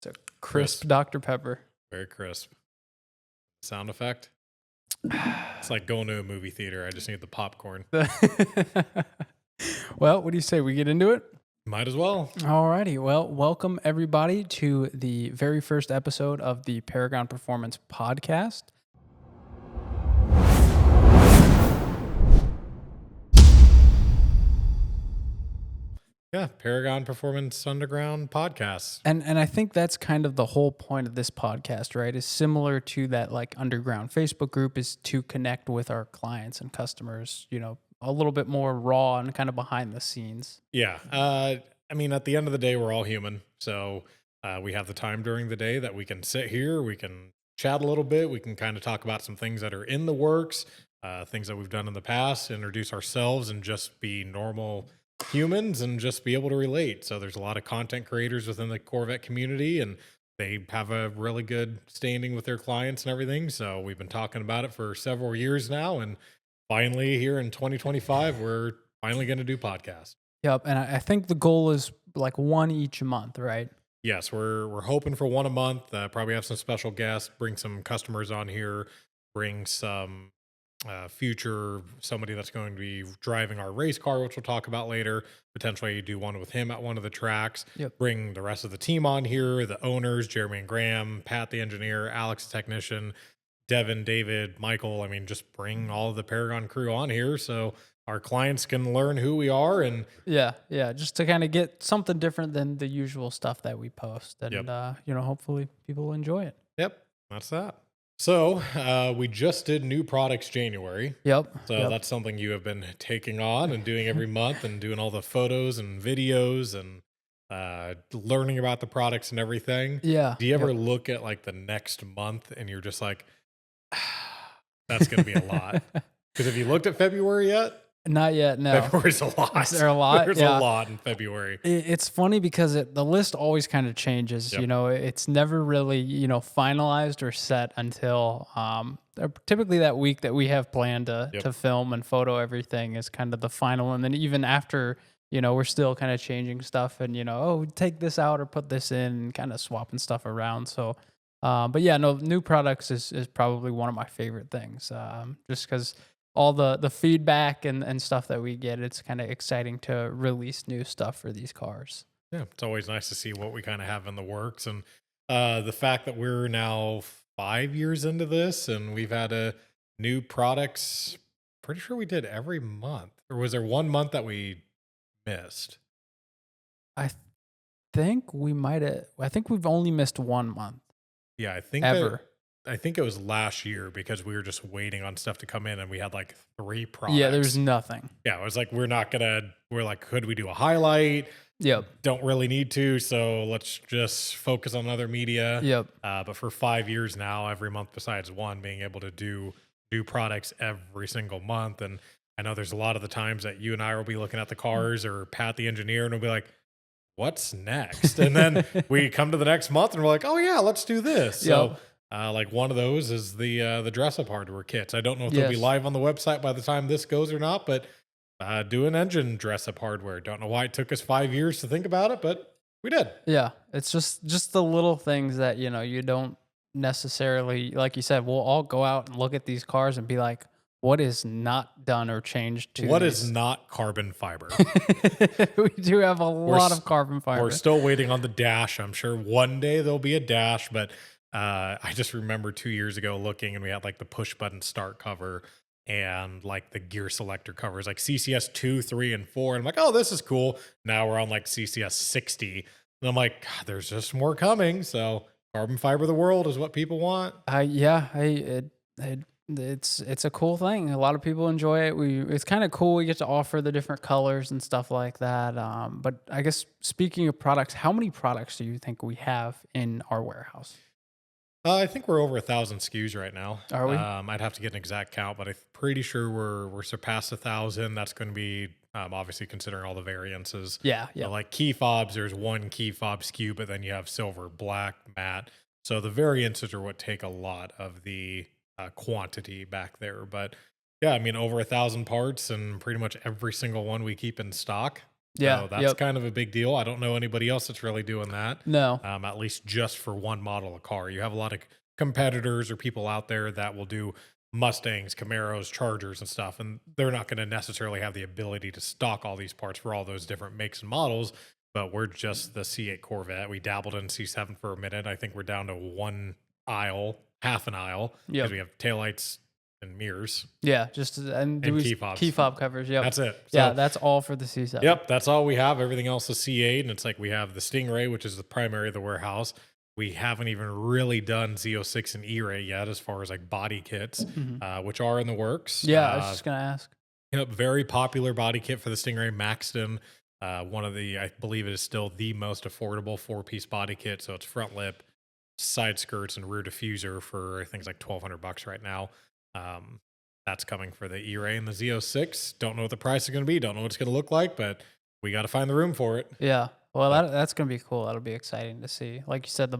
It's a crisp Dr. Pepper. Very crisp. Sound effect. It's like going to a movie theater. I just need the popcorn. Well, what do you say? We get into it? Might as well. Alrighty. Well, welcome everybody to the very first episode of the Paragon Performance Podcast. Yeah, Paragon Performance Underground podcast. And I think that's kind of the whole point of this podcast, right? Is similar to that like underground Facebook group, is to connect with our clients and customers, a little bit more raw and kind of behind the scenes. Yeah. I mean, at the end of the day, we're all human. So we have the time during the day that we can sit here, we can chat a little bit, we can kind of talk about some things that are in the works, things that we've done in the past, introduce ourselves and just be normal humans and just be able to relate. So there's a lot of content creators within the Corvette community, and they have a really good standing with their clients and everything. So we've been talking about it for several years now, and finally here in 2025, we're finally going to do podcasts. Yep. And I think the goal is like one each month, right? Yes, we're hoping for one a month. Probably have some special guests, bring some customers on here, bring some future somebody that's going to be driving our race car, which we'll talk about later. Potentially do one with him at one of the tracks. Yep. Bring the rest of the team on here, the owners, Jeremy and Graham, Pat the engineer, Alex the technician, Devin, David, Michael. I mean, just bring all of the Paragon crew on here so our clients can learn who we are. And yeah, just to kind of get something different than the usual stuff that we post, and hopefully people will enjoy it. Yep, that's that. So we just did new products January. Yep. So that's something you have been taking on and doing every month, and doing all the photos and videos and learning about the products and everything. Yeah. Do you ever look at like the next month and you're just like, that's going to be a lot? Because have you looked at February yet? Not yet, no. February's a lot. Is there a lot? There's a lot in February. It's funny because the list always kind of changes. Yep. It's never really, finalized or set until typically that week that we have planned to film and photo everything is kind of the final. And then even after, we're still kind of changing stuff and, take this out or put this in, and kind of swapping stuff around. So, but yeah, no, new products is probably one of my favorite things, just because all the feedback and stuff that we get, it's kind of exciting to release new stuff for these cars. Yeah, it's always nice to see what we kind of have in the works. And the fact that we're now 5 years into this and we've had a new products, pretty sure we did every month. Or was there 1 month that we missed? I think we might have. I think we've only missed 1 month. Yeah, I think ever. I think it was last year because we were just waiting on stuff to come in and we had like 3 products. Yeah, there's nothing. Yeah, it was like, we're like, could we do a highlight? Yep. Don't really need to, so let's just focus on other media. Yep. But for 5 years now, every month besides one, being able to do new products every single month. And I know there's a lot of the times that you and I will be looking at the cars, or Pat the engineer, and we'll be like, what's next? And then we come to the next month and we're like, oh yeah, let's do this. So like one of those is the dress-up hardware kits. I don't know if they'll be live on the website by the time this goes or not, but doing engine dress-up hardware. Don't know why it took us 5 years to think about it, but we did. Yeah, it's just the little things that, you don't necessarily, like you said, we'll all go out and look at these cars and be like, what is not done or changed to what these? is not carbon fiber? We do have a lot of carbon fiber. We're still waiting on the dash. I'm sure one day there'll be a dash, but I just remember 2 years ago looking, and we had like the push button start cover and like the gear selector covers, like CCS 2, 3, and 4. And I'm like, oh, this is cool. Now we're on like CCS 60. And I'm like, God, there's just more coming. So carbon fiber the world is what people want. It's a cool thing. A lot of people enjoy it. It's kind of cool. We get to offer the different colors and stuff like that. But I guess speaking of products, how many products do you think we have in our warehouse? I think we're over 1,000 SKUs right now. Are we? I'd have to get an exact count, but I'm pretty sure we're surpassed 1,000. That's going to be obviously considering all the variances. Yeah. Like key fobs, there's one key fob SKU, but then you have silver, black, matte. So the variances are what take a lot of the quantity back there. But yeah, I mean, over 1,000 parts, and pretty much every single one we keep in stock. Yeah. So that's Yep. kind of a big deal. I don't know anybody else that's really doing that. No. At least just for one model of car. You have a lot of competitors or people out there that will do Mustangs, Camaros, Chargers, and stuff, and they're not going to necessarily have the ability to stock all these parts for all those different makes and models. But we're just the C8 Corvette. We dabbled in C7 for a minute. I think we're down to one aisle, half an aisle, because Yep. we have taillights and mirrors Yeah. Just and do and we key fobs. key fob covers? Yep. That's it. Yeah. So That's all for the C7. yep, that's all we have. Everything else is C8, and it's like we have the Stingray, which is the primary of the warehouse. We haven't even really done Z06 and E-Ray yet, as far as like body kits, which are in the works. Yeah. I was just gonna ask. Yep, very popular body kit for the Stingray, Maxton. One of the, I believe it is still the most affordable 4-piece body kit. So it's front lip, side skirts, and rear diffuser for I think it's like $1,200 right now. That's coming for the E-Ray and the Z06. Don't know what the price is going to be. Don't know what it's going to look like, but we got to find the room for it. Yeah. Well, that's gonna be cool. That'll be exciting to see. Like you said, the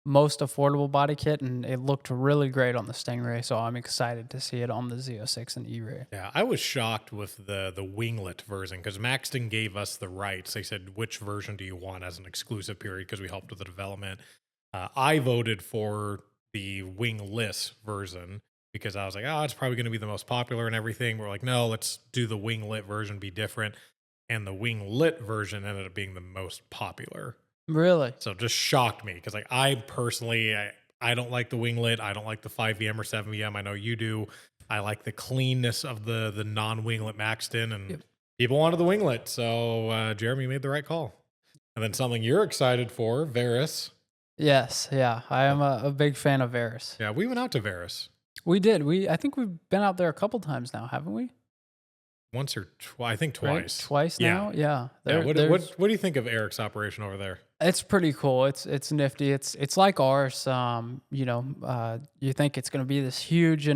most affordable body kit, and it looked really great on the Stingray. So I'm excited to see it on the Z06 and E-Ray. Yeah, I was shocked with the winglet version because Maxton gave us the rights. They said, which version do you want as an exclusive period because we helped with the development. I voted for the wingless version because I was like, oh, it's probably going to be the most popular and everything. We're like, no, let's do the winglet version, be different. And the winglit version ended up being the most popular. Really? So it just shocked me because like I personally, I don't like the winglet. I don't like the 5VM or 7VM. I know you do. I like the cleanness of the non-winglet Maxton, and people wanted the winglet. So Jeremy made the right call. And then something you're excited for, Varus. Yes. Yeah. I am a big fan of Varus. Yeah, we went out to Varus. We did. I think we've been out there a couple times now, haven't we? Once or twice, I think Right? twice. Twice now? Yeah. What do you think of Eric's operation over there? It's pretty cool. It's nifty. It's like ours. You think it's going to be this huge,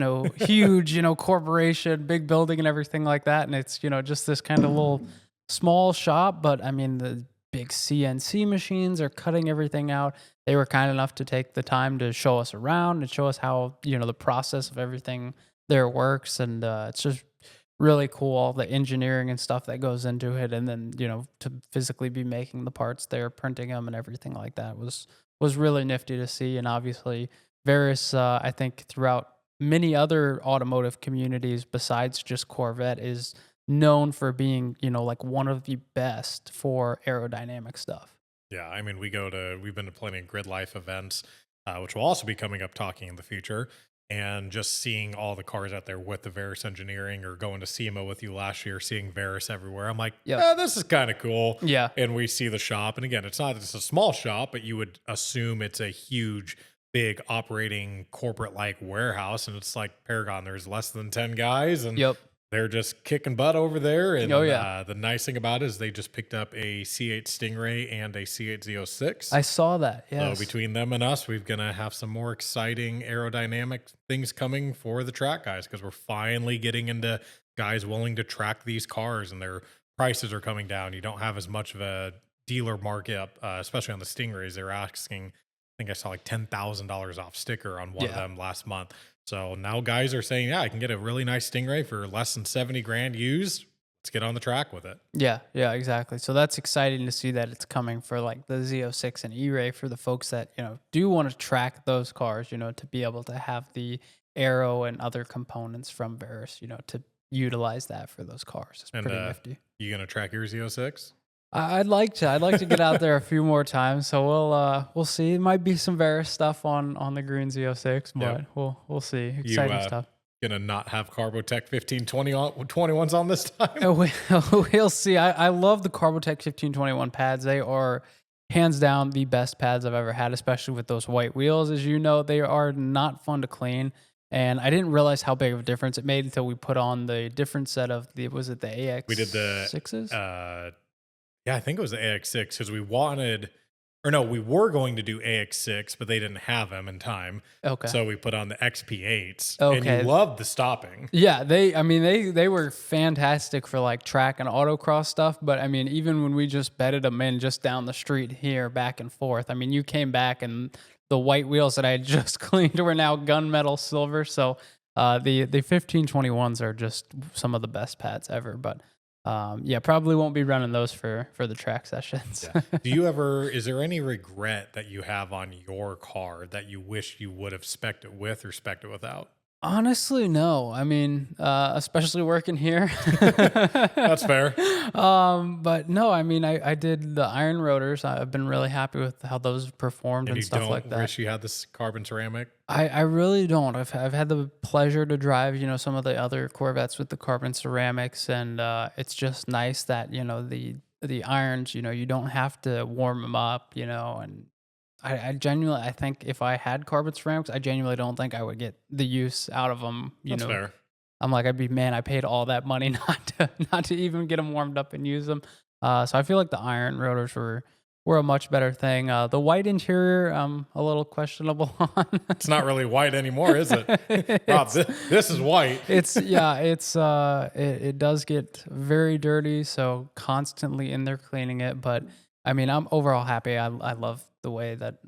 corporation, big building and everything like that. And it's, just this kind of little small shop. But I mean, the big CNC machines are cutting everything out. They were kind enough to take the time to show us around and show us how, the process of everything there works. And it's just really cool, all the engineering and stuff that goes into it. And then, to physically be making the parts there, printing them and everything like that was really nifty to see. And obviously Varus, I think throughout many other automotive communities besides just Corvette, is known for being, like one of the best for aerodynamic stuff. Yeah, I mean, we've been to plenty of Grid Life events, which will also be coming up talking in the future. And just seeing all the cars out there with the Varus engineering, or going to SEMA with you last year, seeing Varus everywhere. I'm like, yeah, this is kind of cool. Yeah. And we see the shop. And again, it's a small shop, but you would assume it's a huge, big operating corporate-like warehouse. And it's like Paragon, there's less than 10 guys. And they're just kicking butt over there. And the nice thing about it is they just picked up a C8 Stingray and a C8 Z06. I saw that, yes. So between them and us, we're going to have some more exciting aerodynamic things coming for the track guys, because we're finally getting into guys willing to track these cars, and their prices are coming down. You don't have as much of a dealer markup, especially on the Stingrays. They're asking, I think I saw like $10,000 off sticker on one of them last month. So now guys are saying, yeah, I can get a really nice Stingray for less than 70 grand used. Let's get on the track with it. Yeah, exactly. So that's exciting to see that it's coming for like the Z06 and E-Ray for the folks that, do want to track those cars, to be able to have the aero and other components from Varus, to utilize that for those cars. It's pretty nifty. You going to track your Z06? I'd like to get out there a few more times. So we'll see. It might be some Varus stuff on the green Z06, but we'll see. Exciting stuff. Gonna not have Carbotech 1521s on this time? We'll see. I love the Carbotech 1521 pads. They are hands down the best pads I've ever had, especially with those white wheels. As you know, they are not fun to clean. And I didn't realize how big of a difference it made until we put on the different set of the AX6s? We did I think it was the AX6, because we were going to do AX6, but they didn't have them in time. Okay. So we put on the XP8s. Okay. And you loved the stopping. Yeah, they were fantastic for like track and autocross stuff. But I mean, even when we just bedded them in just down the street here, back and forth, I mean, you came back and the white wheels that I had just cleaned were now gunmetal silver. So the 1521s are just some of the best pads ever. But Yeah, probably won't be running those for the track sessions. Yeah. Do you ever, is there any regret that you have on your car that you wish you would have spec'd it with or spec'd it without? Honestly, no. I mean, especially working here. That's fair. But no, I mean, I did the iron rotors. I've been really happy with how those performed And and you stuff don't like that. wish you had this carbon ceramic? I really don't. I've had the pleasure to drive, some of the other Corvettes with the carbon ceramics, and it's just nice that the irons, you don't have to warm them up, and I genuinely, I think if I had carbon ceramics, I genuinely don't think I would get the use out of them. That's fair. I'm like, man, I paid all that money not to even get them warmed up and use them. So I feel like the iron rotors were a much better thing. The white interior, a little questionable on. It's not really white anymore, is it? Rob, this is white. It does get very dirty, so constantly in there cleaning it. But I mean, I'm overall happy. I love the way that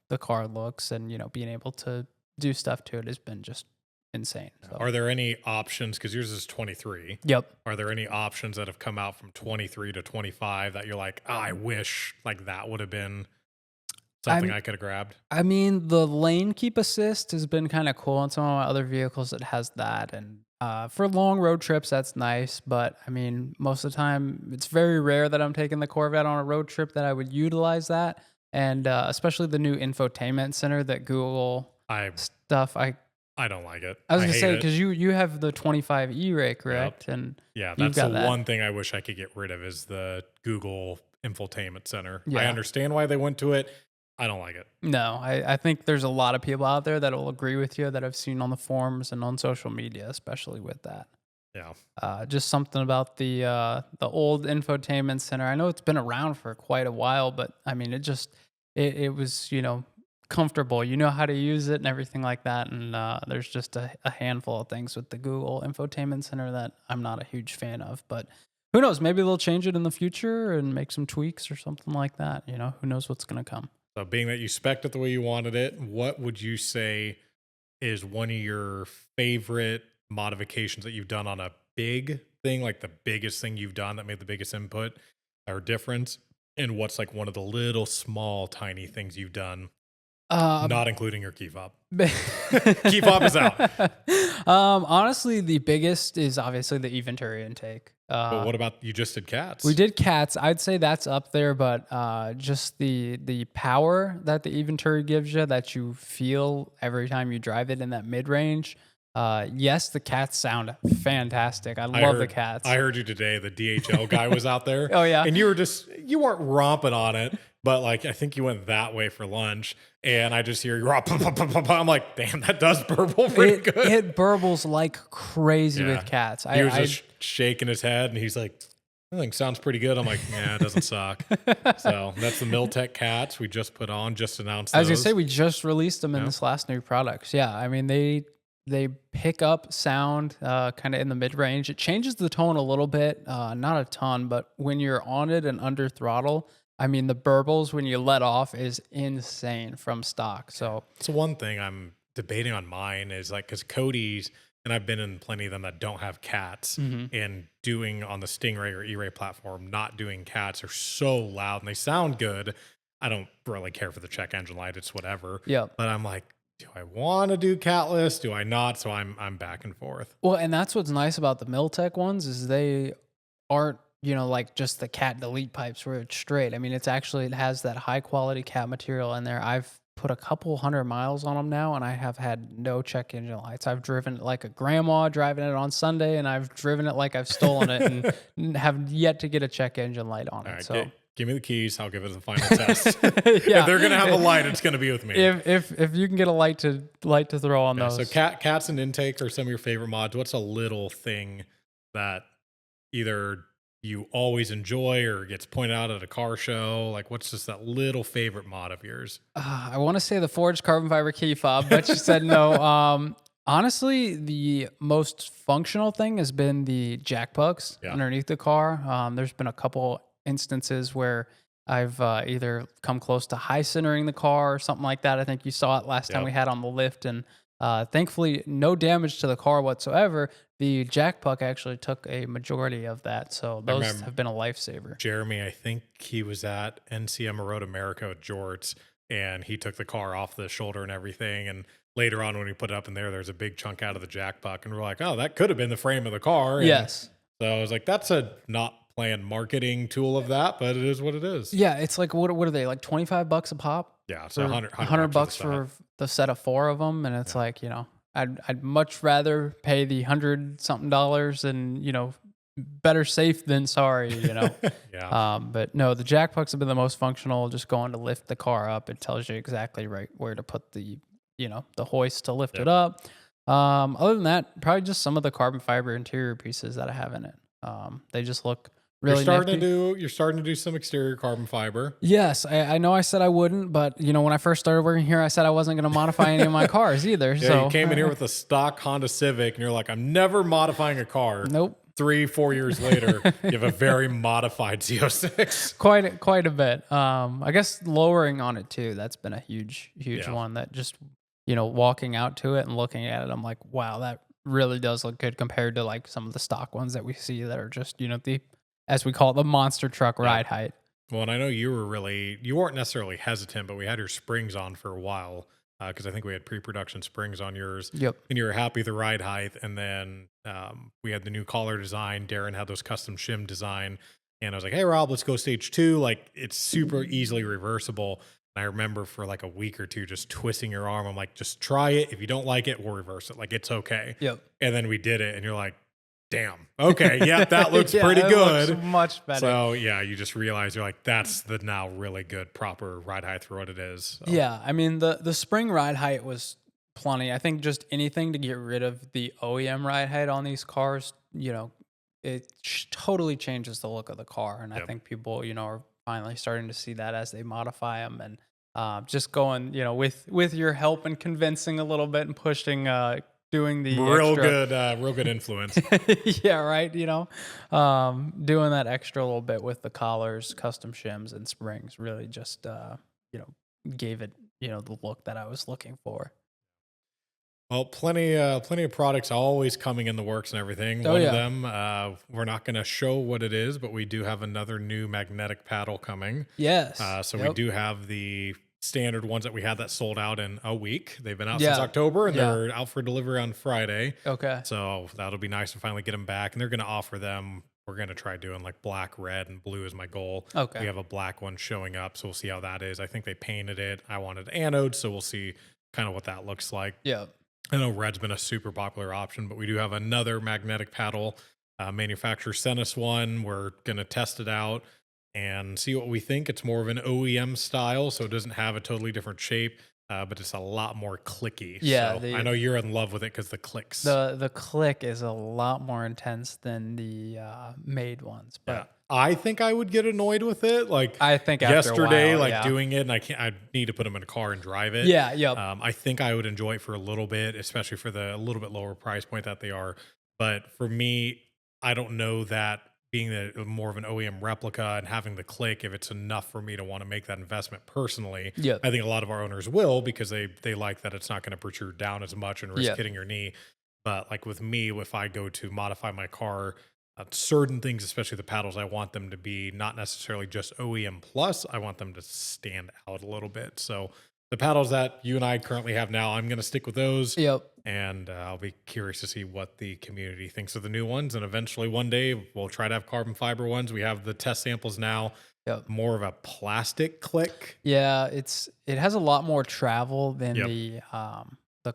the car looks, and being able to do stuff to it has been just insane. So. Are there any options, because yours is 23? Yep. Are there any options that have come out from 23 to 25 that you're like, I wish like that would have been something I could have grabbed? I mean, the lane keep assist has been kind of cool on some of my other vehicles that has that, and for long road trips, that's nice. But I mean, most of the time, it's very rare that I'm taking the Corvette on a road trip that I would utilize that, and especially the new infotainment center that Google stuff. I don't like it. I was gonna say, because you have the 25 E-Ray, correct? Yep. And yeah, that's the one thing I wish I could get rid of is the Google infotainment center. Yeah. I understand why they went to it. I don't like it. No, I think there's a lot of people out there that will agree with you that I've seen on the forums and on social media, especially with that. Yeah. Just something about the old infotainment center. I know it's been around for quite a while, but I mean, it was, comfortable. You know how to use it and everything like that. And there's just a handful of things with the Google infotainment center that I'm not a huge fan of. But who knows? Maybe they'll change it in the future and make some tweaks or something like that. Who knows what's going to come. So being that you spec'd it the way you wanted it, what would you say is one of your favorite modifications that you've done on a big thing, like the biggest thing you've done that made the biggest input or difference? And what's like one of the little small tiny things you've done, not including your key fob? Key fob is out. Honestly, the biggest is obviously the e-Venturi intake. But what about, you just did cats? We did cats. I'd say that's up there, but just the power that the e-Venturi gives you, that you feel every time you drive it in that mid-range. Yes, the cats sound fantastic. I love the cats. I heard you today. The DHL guy was out there. Oh yeah. And you weren't romping on it, but like, I think you went that way for lunch, and I just hear you romp. I'm like, damn, that does burble pretty good. It burbles like crazy with cats. He was just shaking his head, and he's like, I think sounds pretty good. I'm like, yeah, it doesn't suck. So that's the Miltech cats we just put on, just announced those. I was gonna say, we just released them in this last new products. Yeah, I mean, they pick up sound kind of in the mid-range. It changes the tone a little bit, not a ton, but when you're on it and under throttle, I mean, the burbles when you let off is insane from stock. So one thing I'm debating on mine is like, because Cody's, and I've been in plenty of them that don't have cats, and doing on the Stingray or E-Ray platform, not doing cats are so loud and they sound good. I don't really care for the check engine light. It's whatever. Yeah. But I'm like, do I want to do catless? Do I not? So I'm back and forth. Well, and that's what's nice about the Miltech ones is they aren't, like just the cat delete pipes where it's straight. I mean, it has that high quality cat material in there. I've put a couple 100 miles on them now, and I have had no check engine lights. I've driven it like a grandma driving it on Sunday, and I've driven it like I've stolen it and have yet to get a check engine light on it. Right, so give me the keys. I'll give it the final test. If they're gonna have a light, it's gonna be with me. If you can get a light to throw on those. So cats and intake are some of your favorite mods. What's a little thing that either you always enjoy or gets pointed out at a car show? Like, what's just that little favorite mod of yours? I want to say the forged carbon fiber key fob, but you said no. Honestly, the most functional thing has been the jack pucks underneath the car. There's been a couple instances where I've either come close to high centering the car or something like that. I think you saw it last time we had on the lift, and Thankfully, no damage to the car whatsoever. The jack puck actually took a majority of that, so I those remember have been a lifesaver. Jeremy, I think he was at NCM Road America with Jorts, and he took the car off the shoulder and everything. And later on, when we put it up in there's a big chunk out of the jack puck, and we're like, oh, that could have been the frame of the car. And Yes. so I was like, that's a not planned marketing tool of that, but it is what it is. Yeah, it's like what are they, like $25 a pop? Yeah, so For 100 bucks for the set of 4 of them, and it's like, I'd much rather pay the $100-something and, better safe than sorry, Yeah. But no, the jack pucks have been the most functional, just going to lift the car up. It tells you exactly right where to put the hoist to lift it up. Other than that, probably just some of the carbon fiber interior pieces that I have in it. They just look really You're starting to do some exterior carbon fiber. Yes, I know I said I wouldn't, but when I first started working here, I said I wasn't going to modify any of my cars either. Yeah, so you came in here with a stock Honda Civic, and you're like, I'm never modifying a car. Nope. 3-4 years later, you have a very modified Z06. Quite a bit. I guess lowering on it too. That's been a huge one. That just walking out to it and looking at it, I'm like, wow, that really does look good compared to like some of the stock ones that we see that are just the, as we call it, the monster truck ride height. Well, and I know you weren't necessarily hesitant, but we had your springs on for a while because I think we had pre-production springs on yours. Yep. And you were happy with the ride height. And then we had the new collar design. Darren had those custom shim design. And I was like, hey, Rob, let's go stage 2. Like, it's super easily reversible. And I remember for like a week or two just twisting your arm. I'm like, just try it. If you don't like it, we'll reverse it. Like, it's okay. Yep. And then we did it. And you're like, damn. Okay. Yeah, that looks pretty good. Looks much better. So yeah, you just realize you're like, that's the now really good proper ride height for what it is. So. Yeah. I mean, the spring ride height was plenty. I think just anything to get rid of the OEM ride height on these cars, it totally changes the look of the car. And I think people, are finally starting to see that as they modify them, and just going, with your help and convincing a little bit and pushing, doing the real good influence. Yeah, right. Doing that extra little bit with the collars, custom shims, and springs really just gave it the look that I was looking for. Well, plenty of products always coming in the works and everything. One of them, we're not going to show what it is, but we do have another new magnetic paddle coming. Yes. So we do have the standard ones that we had that sold out in a week. They've been out since October, and they're out for delivery on Friday. Okay. So that'll be nice to finally get them back. And they're going to offer them. We're going to try doing like black, red, and blue is my goal. Okay. We have a black one showing up, so we'll see how that is. I think they painted it. I wanted anode, so we'll see kind of what that looks like. Yeah. I know red's been a super popular option, but we do have another magnetic paddle. Manufacturer sent us one. We're going to test it out and see what we think. It's more of an OEM style, so it doesn't have a totally different shape, but it's a lot more clicky. Yeah, so I know you're in love with it because the clicks. The click is a lot more intense than the made ones. But I think I would get annoyed with it. Like I think after yesterday, a while, doing it, and I need to put them in a car and drive it. Yeah, yep. I think I would enjoy it for a little bit, especially for the a little bit lower price point that they are. But for me, I don't know that being more of an OEM replica and having the click, if it's enough for me to want to make that investment personally. Yep. I think a lot of our owners will because they like that it's not going to protrude down as much and risk hitting your knee. But like with me, if I go to modify my car, certain things, especially the paddles, I want them to be not necessarily just OEM plus. I want them to stand out a little bit. So the paddles that you and I currently have now, I'm going to stick with those. Yep. And I'll be curious to see what the community thinks of the new ones. And eventually one day we'll try to have carbon fiber ones. We have the test samples now. Yep. More of a plastic click. Yeah, it has a lot more travel than the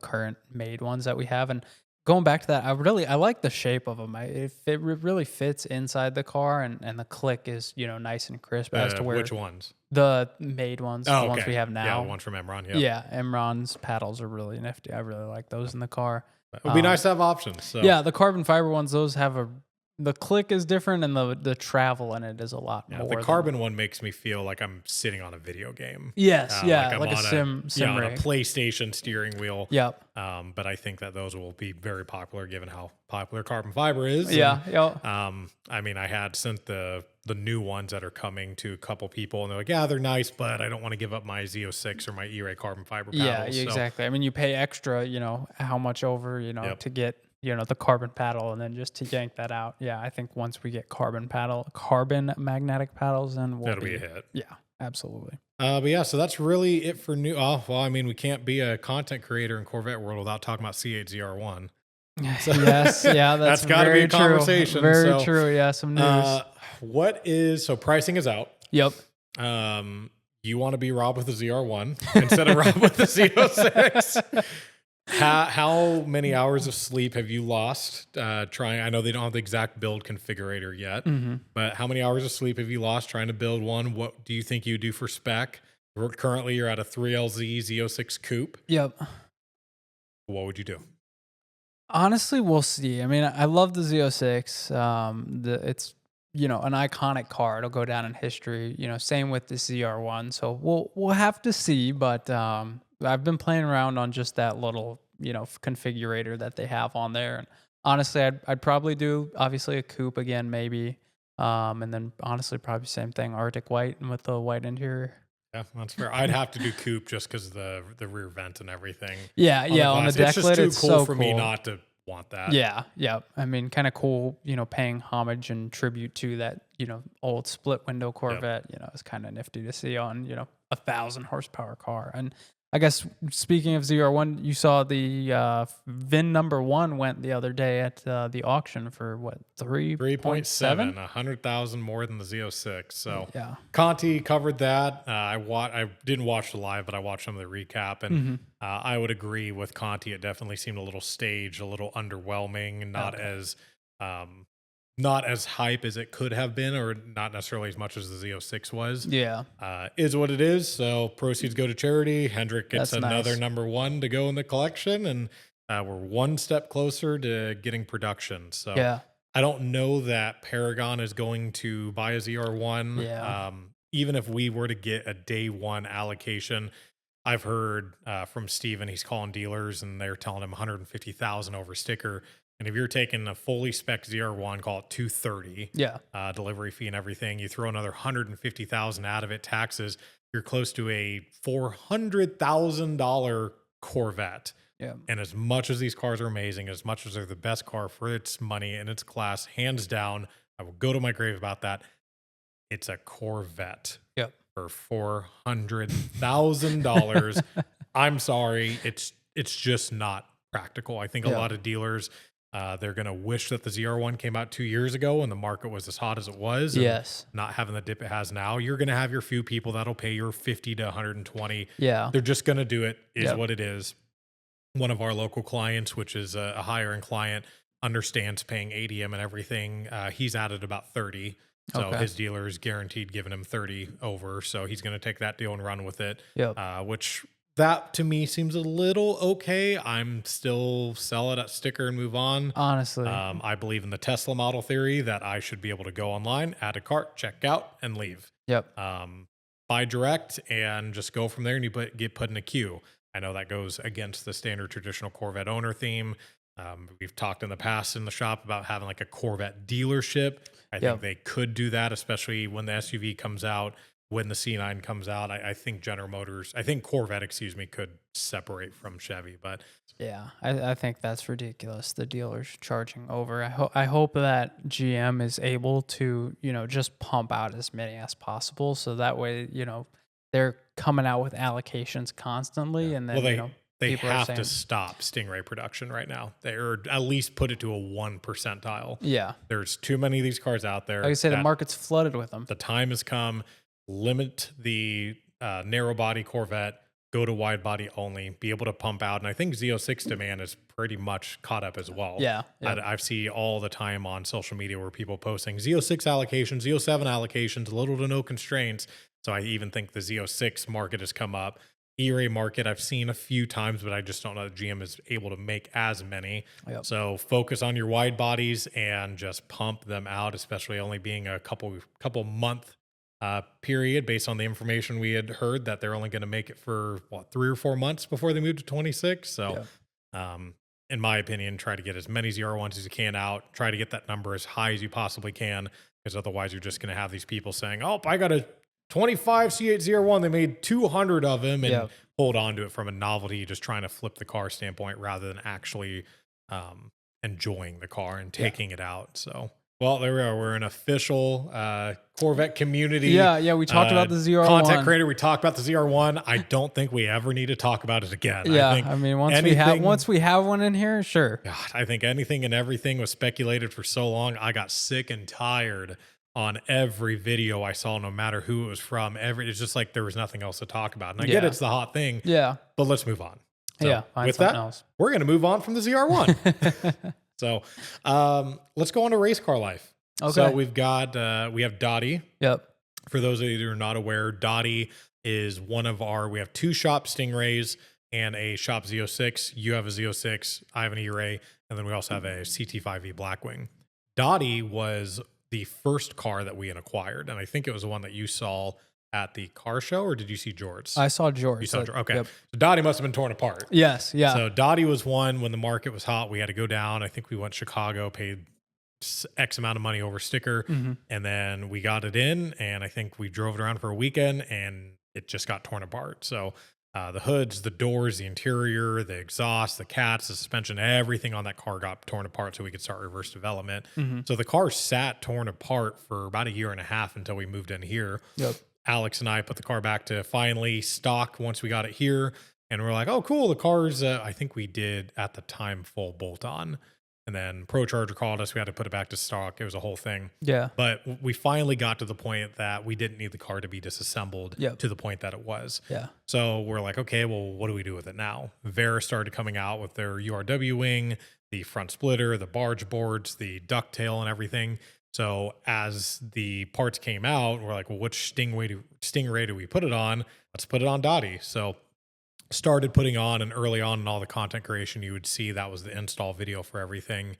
current made ones that we have. And going back to that, I like the shape of them. It really fits inside the car, and the click is nice and crisp as to where. Which ones? The made ones, the ones we have now. Yeah, the ones from Emron. Yeah, Emron's paddles are really nifty. I really like those in the car. It would be nice to have options. So. Yeah, the carbon fiber ones, those have a the click is different, and the travel in it is a lot Yeah, more. the carbon one makes me feel like I'm sitting on a video game. Yes, Like yeah, I'm like a on sim on a rig. PlayStation steering wheel. Yep. But I think that those will be very popular given how popular carbon fiber is. Yeah. Yep. I mean, I had sent the new ones that are coming to a couple people, and they're like, yeah, they're nice, but I don't want to give up my Z06 or my E-Ray carbon fiber Yeah. paddles. Exactly. I mean, you pay extra. How much over? Yep. To get the carbon paddle, and then just to yank that out. Yeah, I think once we get carbon magnetic paddles, then That'll be a hit. Yeah, absolutely. But yeah, so that's really it for new. Oh, well, I mean, we can't be a content creator in Corvette world without talking about C8 ZR1. So Yes, yeah, that's got to be a true. conversation. Very true. Yeah, some news. So pricing is out. Yep. You want to be Rob with the ZR1 instead of Rob with the Z06. How many hours of sleep have you lost trying? I know they don't have the exact build configurator yet, but how many hours of sleep have you lost trying to build one? What do you think you do for spec? Currently, you're at a 3LZ Z06 coupe. Yep. What would you do? Honestly, we'll see. I mean, I love the Z06. It's an iconic car. It'll go down in history. Same with the ZR1. So we'll have to see. But I've been playing around on just that little configurator that they have on there. And honestly, I'd probably do obviously a coupe again, maybe, and then honestly probably same thing, Arctic white and with the white interior. Yeah, that's fair. I'd have to do coupe just because the rear vent and everything. Yeah, on the deck lid, it's too cool for me not to want that. Yeah. I mean, kind of cool, paying homage and tribute to that, old split window Corvette. It's kind of nifty to see on, 1,000 horsepower car. And I guess speaking of ZR1, you saw the VIN number 1 went the other day at the auction for what, 3.7, 100,000 more than the Z06. So yeah, Conti covered that. I didn't watch the live, but I watched some of the recap, and I would agree with Conti. It definitely seemed a little staged, a little underwhelming, not as hype as it could have been, or not necessarily as much as the Z06 was. Yeah. Is what it is. So proceeds go to charity. Hendrick gets That's another nice. number 1 to go in the collection, and we're one step closer to getting production. So Yeah. I don't know that Paragon is going to buy a ZR1. Yeah. Even if we were to get a day 1 allocation, I've heard from Steven, he's calling dealers and they're telling him 150,000 over sticker. And if you're taking a fully spec ZR1, call it 230, Yeah. Delivery fee and everything, you throw another 150,000 out of it, taxes, you're close to a $400,000 Corvette. Yeah. And as much as these cars are amazing, as much as they're the best car for its money and its class, hands down, I will go to my grave about that. It's a Corvette. Yep. For $400,000. I'm sorry, it's just not practical. I think a lot of dealers, they're going to wish that the ZR1 came out 2 years ago and the market was as hot as it was. Yes. Not having the dip it has now. You're going to have your few people that'll pay your 50 to 120. Yeah. They're just going to do it, is what it is. One of our local clients, which is a higher end client, understands paying ADM and everything. He's added about 30. So his dealer is guaranteed giving him 30 over. So he's going to take that deal and run with it. Yep. Which that to me seems a little okay. I'm still sell it at sticker and move on. Honestly. I believe in the Tesla model theory that I should be able to go online, add a cart, check out, and leave. Yep. Buy direct and just go from there, and you get put in a queue. I know that goes against the standard traditional Corvette owner theme. We've talked in the past in the shop about having like a Corvette dealership. I think they could do that, especially when the SUV comes out, when the C9 comes out. I think Corvette, could separate from Chevy. But yeah, I think that's ridiculous. The dealers charging over. I hope that GM is able to, just pump out as many as possible. So that way, they're coming out with allocations constantly. And then, they have to stop Stingray production right now. Or at least put it to a 1 percentile. Yeah. There's too many of these cars out there. Like I say, the market's flooded with them. The time has come. Limit the narrow body Corvette. Go to wide body only. Be able to pump out. And I think Z06 demand is pretty much caught up as well. Yeah. I see all the time on social media where people posting Z06 allocations, Z07 allocations, little to no constraints. So I even think the Z06 market has come up. E-Ray market I've seen a few times, but I just don't know that GM is able to make as many. Yep. So focus on your wide bodies and just pump them out, especially only being a couple month period based on the information we had heard that they're only going to make it for 3 or 4 months before they move to 26. So, in my opinion, try to get as many ZR1s as you can out. Try to get that number as high as you possibly can, because otherwise you're just going to have these people saying, "Oh, I got a 25 C8 ZR1. They made 200 of them," and hold on to it from a novelty, just trying to flip the car standpoint rather than actually enjoying the car and taking it out. So, well, there we are. We're an official Corvette community. Yeah. We talked about the ZR1. Content creator. We talked about the ZR1. I don't think we ever need to talk about it again. Yeah, I mean, once we have one in here, sure. God, I think anything and everything was speculated for so long. I got sick and tired on every video I saw, no matter who it was from. It's just like there was nothing else to talk about. And I get it's the hot thing. Yeah. But let's move on. So with that, we're going to move on from the ZR1. So let's go on to race car life. Okay. So we have Dottie. Yep. For those of you who are not aware, Dottie is we have 2 shop Stingrays and a shop Z06. You have a Z06, I have an E-Ray, and then we also have a CT5E Blackwing. Dottie was the first car that we had acquired, and I think it was the one that you saw at the car show, or did you see George? I saw George. You saw George. Okay. Yep. So Dottie must have been torn apart. Yes. Yeah. So Dottie was one when the market was hot. We had to go down. I think we went to Chicago, paid X amount of money over sticker, and then we got it in, and I think we drove it around for a weekend, and it just got torn apart. So the hoods, the doors, the interior, the exhaust, the cats, the suspension, everything on that car got torn apart so we could start reverse development. So the car sat torn apart for about 1.5 years until we moved in here. Yep. Alex and I put the car back to finally stock once we got it here. And we're like, oh, cool. The car's, I think we did at the time full bolt on. And then ProCharger called us. We had to put it back to stock. It was a whole thing. Yeah. But we finally got to the point that we didn't need the car to be disassembled to the point that it was. Yeah. So we're like, okay, well, what do we do with it now? Vera started coming out with their URW wing, the front splitter, the barge boards, the ducktail and everything. So as the parts came out, we're like, well, which Stingray do we put it on? Let's put it on Dottie. So started putting on, and early on in all the content creation, you would see that was the install video for everything,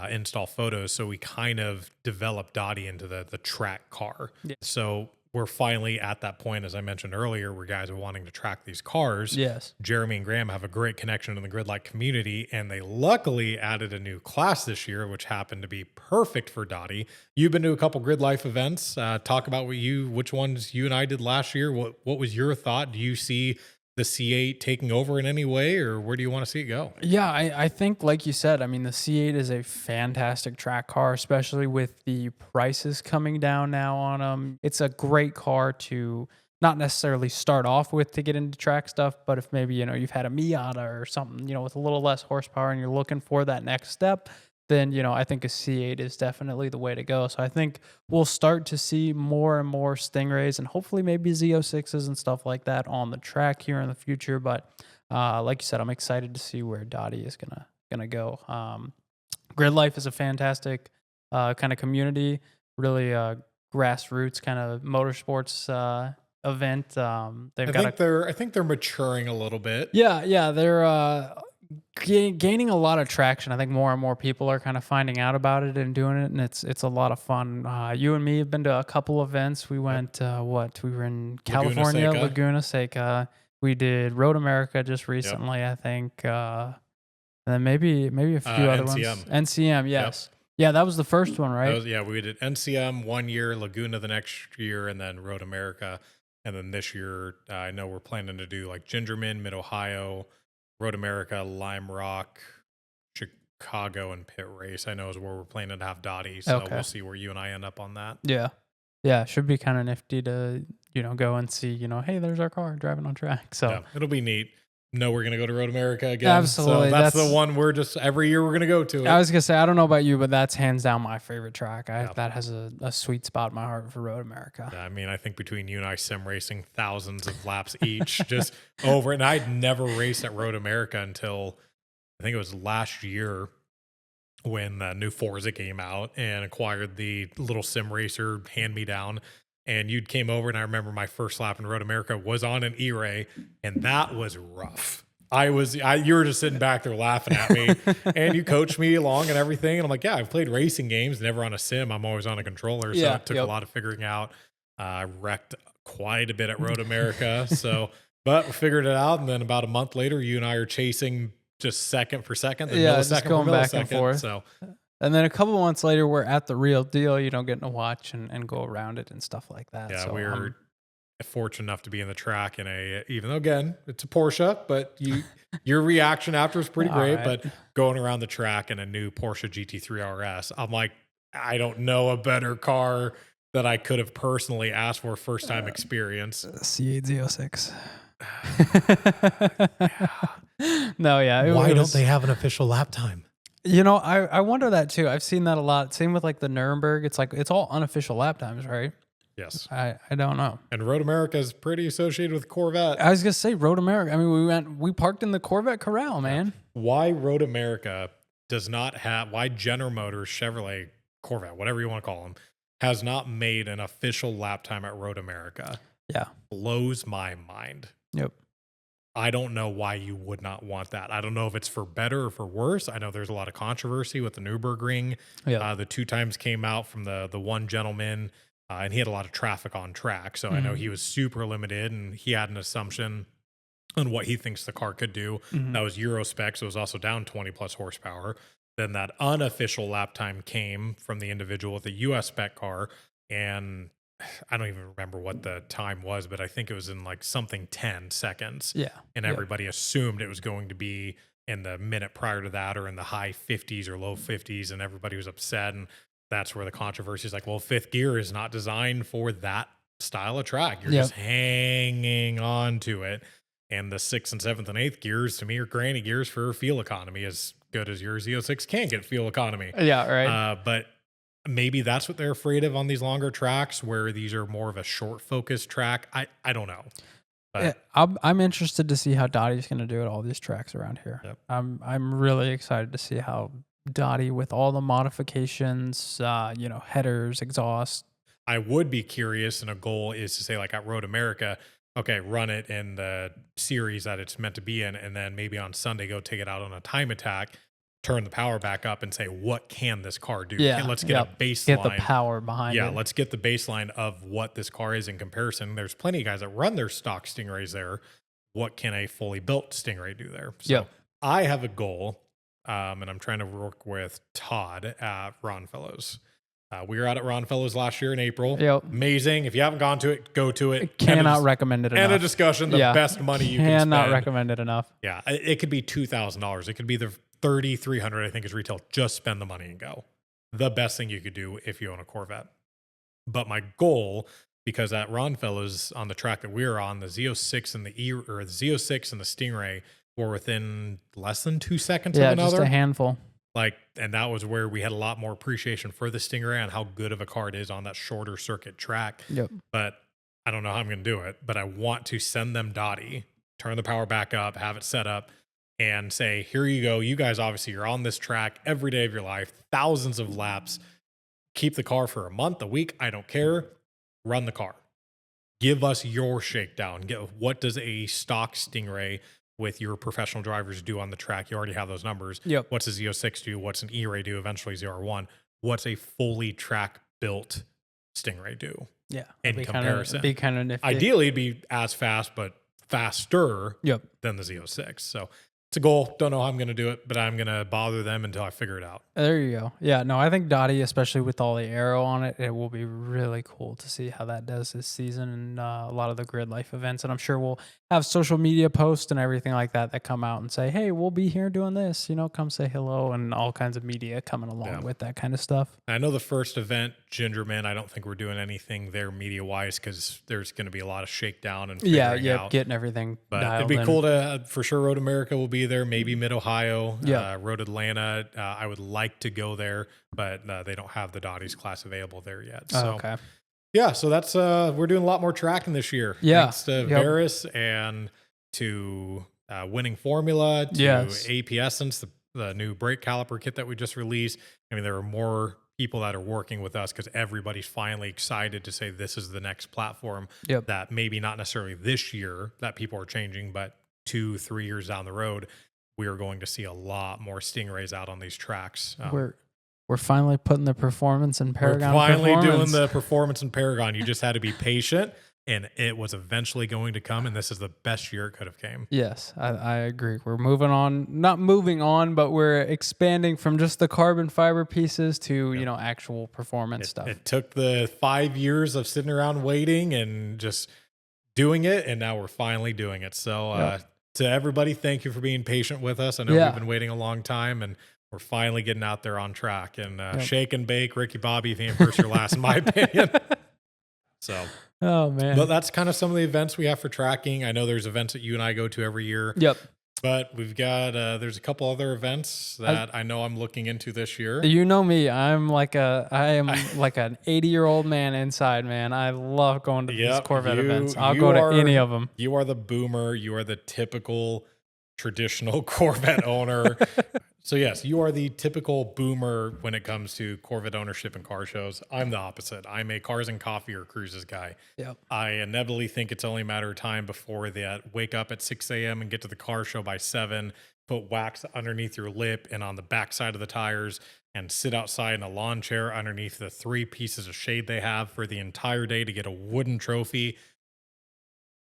install photos. So we kind of developed Dottie into the track car. Yeah. So we're finally at that point, as I mentioned earlier, where guys are wanting to track these cars. Yes. Jeremy and Graham have a great connection in the grid light community, and they luckily added a new class this year, which happened to be perfect for Dottie. You've been to a couple grid life events. Talk about which ones you and I did last year. What was your thought? Do you see the C8 taking over in any way, or where do you want to see it go? Yeah, I think, like you said, I mean, the C8 is a fantastic track car, especially with the prices coming down now on them. It's a great car to not necessarily start off with to get into track stuff, but if maybe, you've had a Miata or something, with a little less horsepower and you're looking for that next step, then, I think a C8 is definitely the way to go. So I think we'll start to see more and more Stingrays and hopefully maybe Z06s and stuff like that on the track here in the future. But like you said, I'm excited to see where Dottie is gonna go. Grid Life is a fantastic kind of community, really grassroots kind of motorsports event. I think they're maturing a little bit. Yeah, they're gaining a lot of traction. I think more and more people are kind of finding out about it and doing it, and it's a lot of fun. You and me have been to a couple events. We went we were in California, Laguna Seca. We did Road America just recently, I think, and then maybe a few other NCM. ones. NCM, yes. Yeah, that was the first one, right? We did NCM 1 year, Laguna the next year, and then Road America. And then this year, I know we're planning to do like Gingerman, Mid-Ohio, Road America, Lime Rock, Chicago, and Pit Race, I know, is where we're planning to have Dottie. So we'll see where you and I end up on that. Yeah. Yeah, it should be kind of nifty to, go and see, hey, there's our car driving on track. So yeah, it'll be neat. No, we're going to go to Road America again. Absolutely. So that's the one every year we're going to go to. I was going to say, I don't know about you, but that's hands down my favorite track. That has a sweet spot in my heart for Road America. Yeah, I mean, I think between you and I sim racing thousands of laps each just over. And I'd never raced at Road America until I think it was last year when the new Forza came out and acquired the little sim racer hand-me-down. and you came over, and I remember my first lap in Road America was on an E-Ray, and that was rough. You were just sitting back there laughing at me, and you coached me along and everything. And I'm like, yeah, I've played racing games, never on a sim. I'm always on a controller. So it took a lot of figuring out. I wrecked quite a bit at Road America. But we figured it out. And then about a month later, you and I are chasing just second for second, then just going back and forth. And then a couple months later, we're at the real deal, getting to watch and go around it and stuff like that. Yeah, we were fortunate enough to be in the track even though again it's a Porsche, but your reaction after was pretty great. Right. But going around the track in a new Porsche GT3 RS, I'm like, I don't know a better car that I could have personally asked for first time experience. C8 Z06. No, yeah. Why don't they have an official lap time? I wonder that too. I've seen that a lot. Same with like the Nuremberg. It's like it's all unofficial lap times, right? Yes. I don't know. And Road America is pretty associated with Corvette. I was going to say Road America. I mean, we parked in the Corvette Corral, man. Why Road America does not have, why General Motors, Chevrolet, Corvette, whatever you want to call them, has not made an official lap time at Road America. Yeah. Blows my mind. Yep. I don't know why you would not want that. I don't know if it's for better or for worse. I know there's a lot of controversy with the Nürburgring. The 2 times came out from the one gentleman. And he had a lot of traffic on track. So I know he was super limited, and he had an assumption on what he thinks the car could do. That was Euro spec, so it was also down 20 plus horsepower. Then that unofficial lap time came from the individual with the US spec car. And I don't even remember what the time was, but I think it was in like something 10 seconds. Yeah. And everybody assumed it was going to be in the minute prior to that or in the high 50s or low 50s. And everybody was upset. And that's where the controversy is like, well, fifth gear is not designed for that style of track. You're just hanging on to it. And the 6th and 7th and 8th gears, to me, are granny gears for fuel economy, as good as your Z06 can get fuel economy. Yeah, right. But maybe that's what they're afraid of on these longer tracks, where these are more of a short focused track. I don't know. But I'm interested to see how Dottie's going to do at all these tracks around here. Yep. I'm really excited to see how Dottie, with all the modifications, headers, exhaust. I would be curious, and a goal is to say, like at Road America, okay, run it in the series that it's meant to be in, and then maybe on Sunday go take it out on a time attack, turn the power back up, and say, what can this car do? Yeah, let's get a baseline. Get the power behind it. Yeah, let's get the baseline of what this car is in comparison. There's plenty of guys that run their stock Stingrays there. What can a fully built Stingray do there? So I have a goal. And I'm trying to work with Todd at Ron Fellows. We were out at Ron Fellows last year in April. Amazing. If you haven't gone to it, go to it. Cannot recommend it enough. And a discussion, the best money you can spend. Cannot recommend it enough. Yeah, it could be $2,000. It could be the $3,300, I think, is retail. Just spend the money and go. The best thing you could do if you own a Corvette. But my goal, because at Ron Fellows on the track that we were on, the Z06 and the Z06 and the Stingray were within less than 2 seconds of another. Yeah, just a handful. And that was where we had a lot more appreciation for the Stingray and how good of a car it is on that shorter circuit track. Yep. But I don't know how I'm going to do it, but I want to send them Dottie, turn the power back up, have it set up, and say, here you go. You guys, obviously, you're on this track every day of your life, thousands of laps. Keep the car for a month, a week. I don't care. Run the car. Give us your shakedown. What does a stock Stingray with your professional drivers do on the track? You already have those numbers. Yep. What's a Z06 do? What's an E-Ray do? Eventually ZR1. What's a fully track built Stingray do? Yeah. In comparison. Be kind of nifty. Ideally, it'd be as fast, but faster than the Z06. So it's a goal. Don't know how I'm going to do it, but I'm going to bother them until I figure it out. There you go. Yeah, no, I think Dottie, especially with all the aero on it, it will be really cool to see how that does this season and a lot of the grid life events. And I'm sure we'll have social media posts and everything like that come out and say, hey, we'll be here doing this, come say hello, and all kinds of media coming along with that kind of stuff. I know the first event, Gingerman, I don't think we're doing anything there media-wise because there's going to be a lot of shakedown and figuring out. Getting everything But dialed it'd be in. Cool to, for sure, Road America will be there, maybe Mid-Ohio, Road Atlanta. I would like to go there, but they don't have the Dottie's class available there yet. So, okay. Yeah, so that's we're doing a lot more tracking this year. Yeah. Thanks to Varus and to Winning Formula, to AP Essence, the new brake caliper kit that we just released. I mean, there are more people that are working with us because everybody's finally excited to say this is the next platform that maybe not necessarily this year that people are changing, but 2-3 years down the road, we are going to see a lot more Stingrays out on these tracks. We're finally putting the performance in Paragon. We're finally doing the performance in Paragon. You just had to be patient, and it was eventually going to come, and this is the best year it could have came. Yes, I agree. We're moving on, not moving on, but we're expanding from just the carbon fiber pieces to, actual performance stuff. It took the 5 years of sitting around waiting and just doing it, and now we're finally doing it. So to everybody, thank you for being patient with us. I know we've been waiting a long time, and we're finally getting out there on track. And shake and bake, Ricky Bobby, if you ain't first or last, in my opinion. So, oh man, but that's kind of some of the events we have for tracking. I know there's events that you and I go to every year. Yep. But we've got there's a couple other events that I know I'm looking into this year. You know me, I am like an 80-year-old man inside, man. I love going to these Corvette events. I'll go to any of them. You are the boomer. You are the typical traditional Corvette owner. So yes, you are the typical boomer when it comes to Corvette ownership and car shows. I'm the opposite. I'm a cars and coffee or cruises guy. Yep. I inevitably think it's only a matter of time before that wake up at 6 a.m. and get to the car show by 7, put wax underneath your lip and on the back side of the tires, and sit outside in a lawn chair underneath the 3 pieces of shade they have for the entire day to get a wooden trophy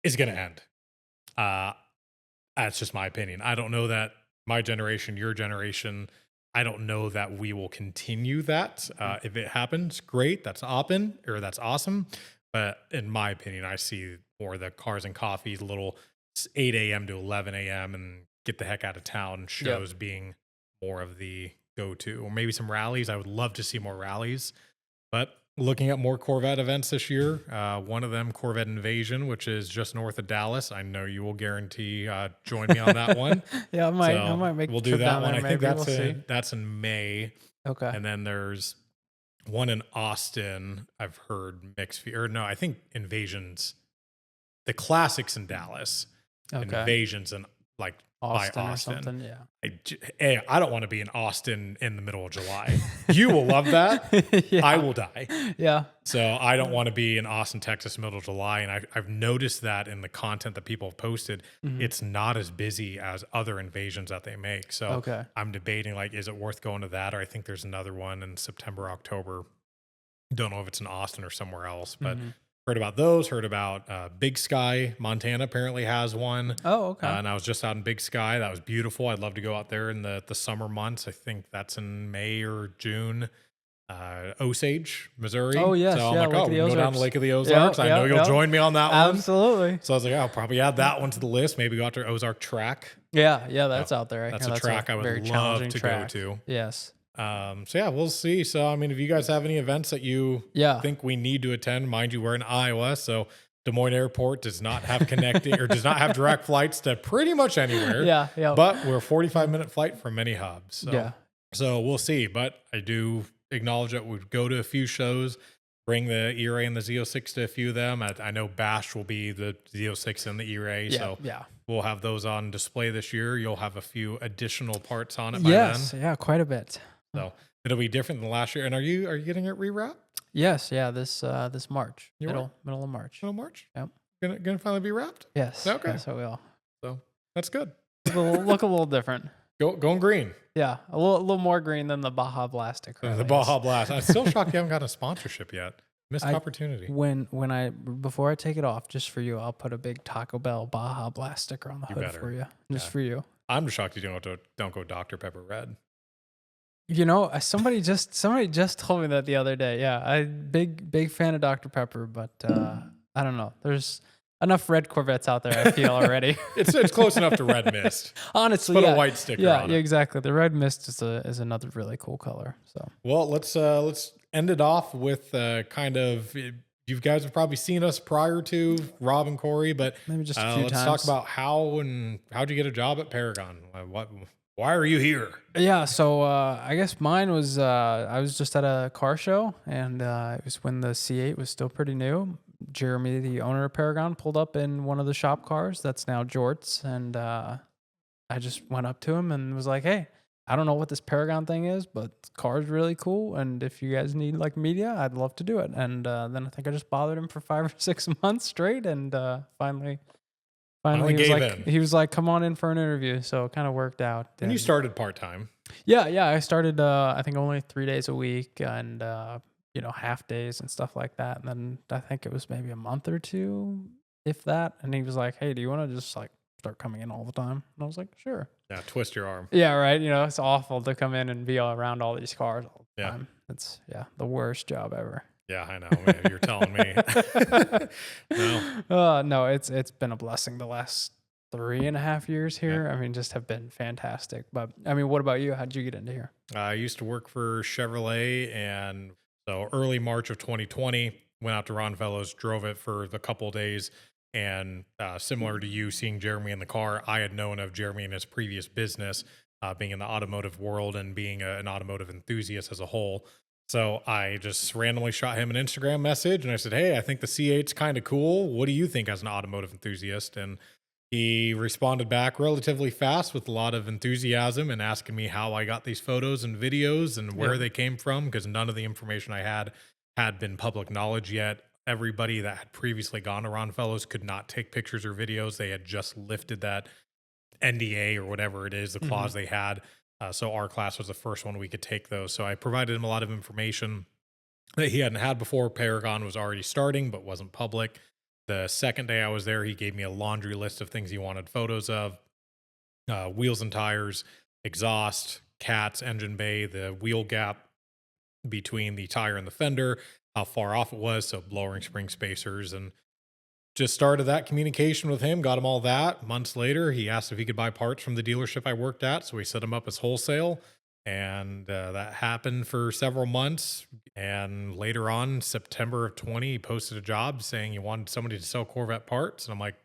is going to end. That's just my opinion. I don't know that my generation, your generation, I don't know that we will continue that. If it happens, great. That's awesome. But in my opinion, I see more the cars and coffees, little 8 a.m. to 11 a.m. and get the heck out of town shows being more of the go-to. Or maybe some rallies. I would love to see more rallies. But looking at more Corvette events this year, one of them, Corvette Invasion, which is just north of Dallas. I know you will guarantee join me on that one. I might make. We'll do that one. I think that's in May. Okay. And then there's one in Austin. I've heard mixed. Or no, I think Invasion's the classics in Dallas. Okay. Invasion's in like Austin by or Austin. Something, yeah. I don't want to be in Austin in the middle of July. You will love that. Yeah. I will die. Yeah. So I don't want to be in Austin, Texas, middle of July. And I've noticed that in the content that people have posted, it's not as busy as other invasions that they make. So I'm debating, like, is it worth going to that? Or I think there's another one in September, October. Don't know if it's in Austin or somewhere else, but heard about those, heard about Big Sky, Montana apparently has one. Oh, okay. And I was just out in Big Sky. That was beautiful. I'd love to go out there in the summer months. I think that's in May or June. Osage, Missouri. Oh, yes. So I'm like, we can go down the Lake of the Ozarks. I know you'll join me on that one. Absolutely. So I was like, I'll probably add that one to the list. Maybe go out to Ozark Track. Yeah, that's out there. That's a track I would love to go to. Yes. So yeah, we'll see. So I mean, if you guys have any events that you think we need to attend, mind you, we're in Iowa, so Des Moines Airport does not have connecting or does not have direct flights to pretty much anywhere. Yeah. But we're a 45-minute flight from many hubs. So we'll see. But I do acknowledge that we'd go to a few shows, bring the E-Ray and the Z06 to a few of them. I know Bash will be the Z06 and the E-Ray. So we'll have those on display this year. You'll have a few additional parts on it by then. Yeah, quite a bit. So it'll be different than last year. And are you getting it rewrapped? Yes, this March. Middle of March. Middle of March? Yep. Gonna finally be wrapped? Yes. Okay. Yes, I will. So that's good. Look a little different. Going green. Yeah, a little more green than the Baja Blast. The Baja Blast. I'm still shocked you haven't got a sponsorship yet. Missed opportunity. Before I take it off, just for you, I'll put a big Taco Bell Baja Blast sticker on the hood for you. Just for you. I'm just shocked you don't go Dr. Pepper Red. You know, somebody just told me that the other day. Yeah, I big fan of Dr. Pepper, but I don't know. There's enough red Corvettes out there, I feel already. It's close enough to Red Mist. Honestly, put a white sticker on it. Yeah, exactly. The Red Mist is another really cool color. So well, let's end it off with kind of. You guys have probably seen us prior to Rob and Korey, but maybe just a few let's times. talk about how'd you get a job at Paragon? Why are you here? Yeah, so I guess mine was I was just at a car show, and it was when the C8 was still pretty new. Jeremy, the owner of Paragon, pulled up in one of the shop cars that's now Jort's, and I just went up to him and was like, "Hey, I don't know what this Paragon thing is, but the car's really cool. And if you guys need like media, I'd love to do it. And then I think I just bothered him for 5 or 6 months straight. And finally he was like, come on in for an interview. So it kind of worked out. And you started part-time. Yeah. I started, I think only 3 days a week and, half days and stuff like that. And then I think it was maybe a month or two, if that. And he was like, hey, do you want to just like start coming in all the time? And I was like, sure. Yeah, twist your arm. Yeah, right. It's awful to come in and be all around all these cars all the time. It's the worst job ever. Yeah, I know. Man, you're telling me. No, it's been a blessing the last 3.5 years here. I mean, just have been fantastic. But I mean, what about you? How did you get into here? I used to work for Chevrolet, and so early March of 2020, went out to Ron Fellows, drove it for the couple of days. And similar to you seeing Jeremy in the car, I had known of Jeremy in his previous business, being in the automotive world and being an automotive enthusiast as a whole. So I just randomly shot him an Instagram message and I said, hey, I think the C8's kind of cool. What do you think as an automotive enthusiast? And he responded back relatively fast with a lot of enthusiasm and asking me how I got these photos and videos and where they came from, because none of the information I had been public knowledge yet. Everybody that had previously gone to Ron Fellows could not take pictures or videos. They had just lifted that NDA or whatever it is, the clause they had. So our class was the first one we could take those. So I provided him a lot of information that he hadn't had before. Paragon was already starting, but wasn't public. The second day I was there, he gave me a laundry list of things he wanted photos of: wheels and tires, exhaust, cats, engine bay, the wheel gap between the tire and the fender, how far off it was, so lowering spring spacers, and just started that communication with him, got him all that. Months later, he asked if he could buy parts from the dealership I worked at, so we set him up as wholesale, and that happened for several months. And later on, September of 20, he posted a job saying he wanted somebody to sell Corvette parts, and I'm like,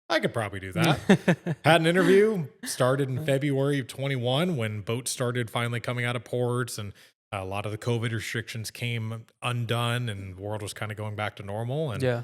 I could probably do that. Had an interview, started in February of 21 when boats started finally coming out of ports, and a lot of the COVID restrictions came undone and the world was kind of going back to normal. And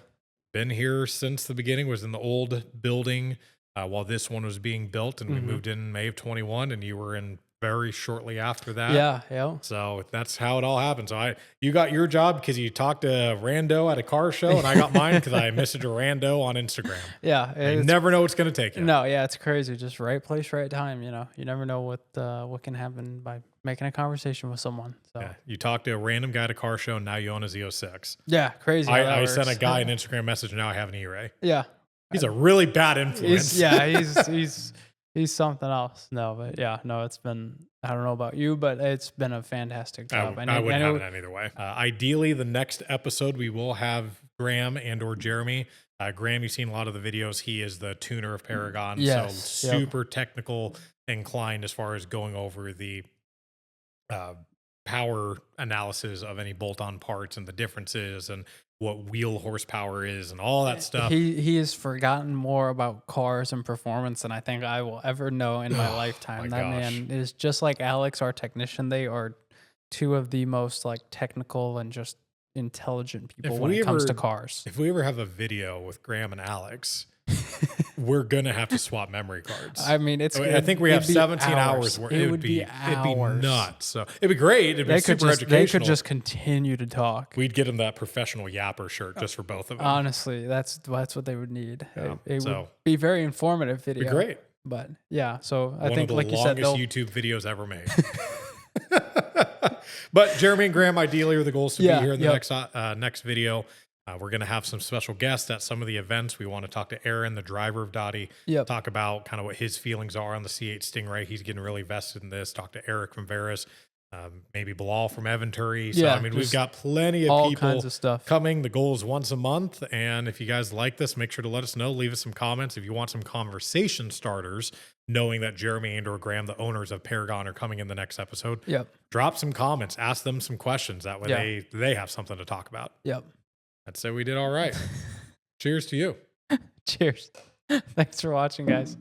been here since the beginning, was in the old building while this one was being built. And we moved in May of 21 and you were in very shortly after that. Yeah. So that's how it all happened. So you got your job because you talked to Rando at a car show, and I got mine because I messaged a Rando on Instagram. You never know what's going to take you. No, it's crazy. Just right place, right time. You never know what can happen by making a conversation with someone. So you talk to a random guy at a car show, and now you own a Z06. Yeah, crazy. I sent a guy an Instagram message, and now I have an E-Ray. Yeah, he's a really bad influence. He's something else. It's been, I don't know about you, but it's been a fantastic job. I wouldn't have it any other way. Ideally, the next episode, we will have Graham and or Jeremy. Graham, you've seen a lot of the videos. He is the tuner of Paragon. Yes, so super technical inclined as far as going over the power analysis of any bolt-on parts and the differences and what wheel horsepower is and all that stuff. He has forgotten more about cars and performance than I think I will ever know in my lifetime. That man is just like Alex, our technician. They are two of the most like technical and just intelligent people when it comes to cars. If we ever have a video with Graham and Alex, we're gonna have to swap memory cards. I mean, I think we have 17 hours where it would be nuts. So it'd be great. It'd be super educational. They could just continue to talk. We'd get them that professional yapper shirt just for both of them. Honestly, that's what they would need. It would be very informative video. Be great. But yeah, so I One think of the like you said, longest YouTube videos ever made. But Jeremy and Graham ideally are the goals to be here in the next video. We're going to have some special guests at some of the events. We want to talk to Aaron, the driver of Dottie, talk about kind of what his feelings are on the C8 Stingray. He's getting really vested in this. Talk to Eric from Veris, maybe Bilal from Eventuri. So, I mean, we've got plenty of people kinds of stuff coming. The goal is once a month. And if you guys like this, make sure to let us know. Leave us some comments. If you want some conversation starters, knowing that Jeremy and or Graham, the owners of Paragon, are coming in the next episode, drop some comments. Ask them some questions. That way they have something to talk about. I'd say we did all right. Cheers to you. Cheers. Thanks for watching, guys.